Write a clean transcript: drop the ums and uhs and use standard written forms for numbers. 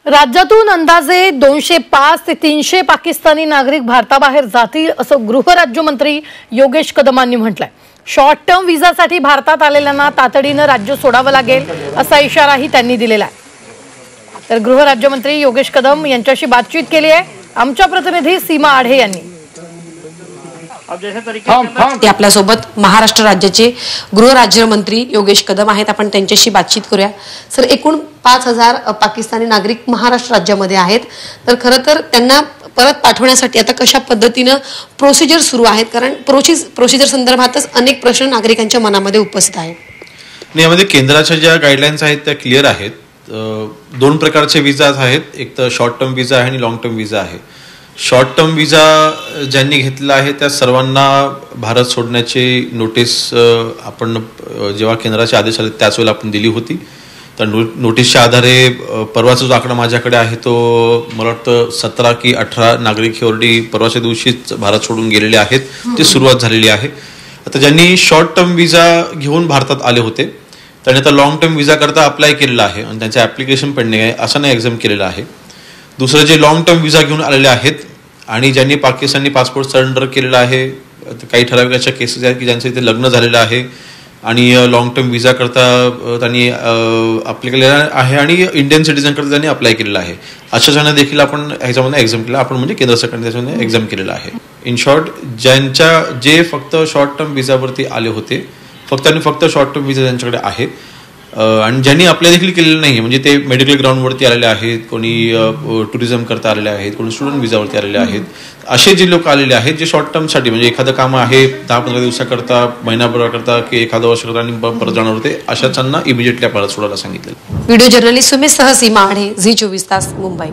राज्यातून अंदाजे 205 ते 300 पाकिस्तानी नागरिक भारताबाहेर जातील असं गृहराज्यमंत्री योगेश कदमांनी म्हटलंय। शॉर्ट टर्म व्हिसासाठी भारतात आलेल्यांना तातडीने राज्य सोडावं लागेल असा इशाराही त्यांनी दिलेला आहे। तर गृहराज्यमंत्री योगेश कदम यांच्याशी बातचीत केली आहे आमच्या प्रतिनिधी सीमा आढे यांनी। आपल्यासोबत महाराष्ट्र राज्याचे गृहराज्यमंत्री योगेश कदम आहेत, आपण त्यांच्याशी बातचीत करूया। सर, एकूण 5000 पाकिस्तानी नागरिक महाराष्ट्र राज्यामध्ये आहेत, तर खरं तर त्यांना परत पाठवण्यासाठी आता कशा पद्धतीने प्रोसिजर सुरू आहेत, कारण प्रोसिजर संदर्भातच अनेक प्रश्न नागरिकांच्या मनामध्ये उपस्थित आहेत। यामध्ये केंद्राच्या ज्या गाईडलाईन्स आहेत त्या क्लिअर आहेत। दोन प्रकारचे विजाज आहेत, एक तर शॉर्ट टर्म विजा आहे आणि लॉंग टर्म विजा आहे। शॉर्ट टर्म विजा ज्यांनी घेतला आहे त्या सर्वांना भारत सोडण्याची नोटीस आपण जेव्हा केंद्राचे आदेश आले त्याच वेळेला आपण दिली होती। तर नोटीसच्या आधारे परवाचा जो आकडा माझ्याकडे आहे तो मला वाटतं 17 की 18 नागरिक हे ऑलरेडी परवाच्या दिवशीच भारत सोडून गेलेले आहेत, ती सुरुवात झालेली आहे। आता ज्यांनी शॉर्ट टर्म विजा घेऊन भारतात आले होते त्यांनी आता लॉंग टर्म विजा करता अप्लाय केलेला आहे आणि त्यांचं ऍप्लिकेशन पेंडिंग आहे, असं नाही एक्झाम केलेलं आहे। दुसरं जे लॉंग टर्म विजा घेऊन आलेले आहेत आणि ज्यांनी पाकिस्तानी पासपोर्ट सरेंडर केलेला आहे, काही ठराविक अशा केसेस आहेत की ज्यांचं इथे लग्न झालेलं आहे आणि लॉंग टर्म विजा करता त्यांनी अप्लाय केलेला आहे आणि इंडियन सिटीजन करता त्यांनी अप्लाय केलेला आहे, अशा जणांना देखील आपण ह्याच्यामध्ये एक्झाम केला, आपण म्हणजे केंद्र सरकारने त्याच्यामध्ये एक्झाम केलेला आहे। इन शॉर्ट, जे फक्त शॉर्ट टर्म विजावरती आले होते फक्त शॉर्ट टर्म विजा त्यांच्याकडे आहे आणि ज्यांनी अप्लाय देखील केलेलं नाही, म्हणजे ते मेडिकल ग्राउंडवरती आलेले आहेत, कोणी टुरिझम करता आलेले आहेत, कोणी स्टुडंट विजावरती आलेले आहेत, असे जे लोक आलेले आहेत जे शॉर्ट टर्मसाठी म्हणजे एखादं काम आहे 10-15 दिवसाकरता, महिनाभर करता की एखादा वर्ष करता आणि परत जाणार होते, अशाच्यांना इमिजिएटली परत सोडायला सांगितलं। व्हिडिओ जर्नलिस्ट सुमित सह सीमा आढे, झी 24 तास, मुंबई।